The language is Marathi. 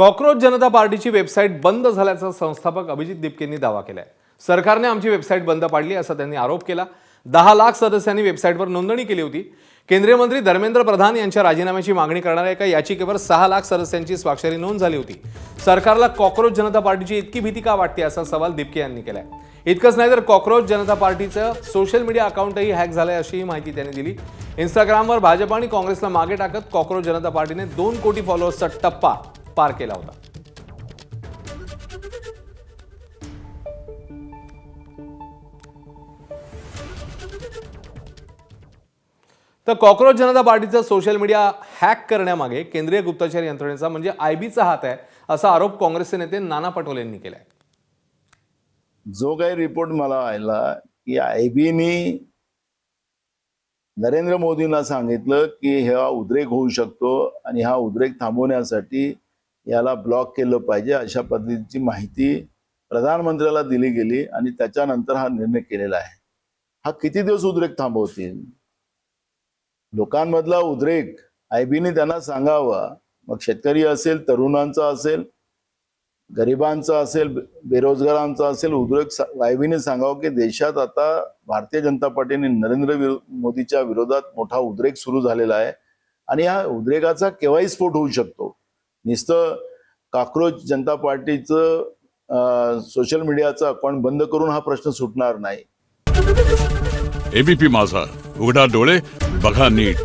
कॉकरोच जनता पार्टीची वेबसाईट बंद झाल्याचा संस्थापक अभिजित दिपकेंनी दावा केलाय। सरकारने आमची वेबसाईट बंद पाडली असा त्यांनी आरोप केला। 10 लाख सदस्यांनी वेबसाईटवर नोंदणी केली होती। केंद्रीय मंत्री धर्मेंद्र प्रधान यांच्या राजीनाम्याची मागणी करणाऱ्या एका याचिकेवर 6 लाख सदस्यांची स्वाक्षरी नोंद झाली होती। सरकारला कॉकरोच जनता पार्टीची इतकी भीती का वाटते असा सवाल दिपके यांनी केलाय। इतकंच नाही तर कॉकरोच जनता पार्टीचं सोशल मीडिया अकाउंटही हॅक झालंय अशी माहिती त्यांनी दिली। इंस्टाग्रामवर भाजप आणि काँग्रेसला मागे टाकत कॉकरोच जनता पार्टीने 2 कोटी फॉलोअर्सचा टप्पा पार केला होता। तर कॉकरोच जनता पार्टीचा सोशल मीडिया हॅक करण्यामागे केंद्रीय गुप्तचर यंत्रणेचा म्हणजे आयबीचा हात आहे असा आरोप काँग्रेसचे नेते नाना पटोले यांनी केलाय। जो काही रिपोर्ट मला आला की आयबीनी नरेंद्र मोदींना सांगितलं की हा उद्रेक होऊ शकतो आणि हा उद्रेक थांबवण्यासाठी याला ब्लॉक केलं पाहिजे अशा पद्धतीची माहिती प्रधानमंत्र्याला दिली गेली आणि त्याच्यानंतर हा निर्णय केलेला आहे। हा किती दिवस उद्रेक थांबवतील? लोकांमधला उद्रेक आयबीने त्यांना सांगावा, मग शेतकरी असेल, तरुणांचा असेल, गरिबांचा असेल, बेरोजगारांचा असेल, उद्रेक आयबीने सांगावं की देशात आता भारतीय जनता पार्टीने नरेंद्र मोदीच्या विरोधात मोठा उद्रेक सुरू झालेला आहे आणि हा उद्रेकाचा केव्हाही स्फोट होऊ शकतो। नुसतं कॉकरोच जनता पार्टीचं सोशल मीडियाचं अकाउंट बंद करून हा प्रश्न सुटणार नाही। एबीपी माझा, उघडा डोळे बघा नीट।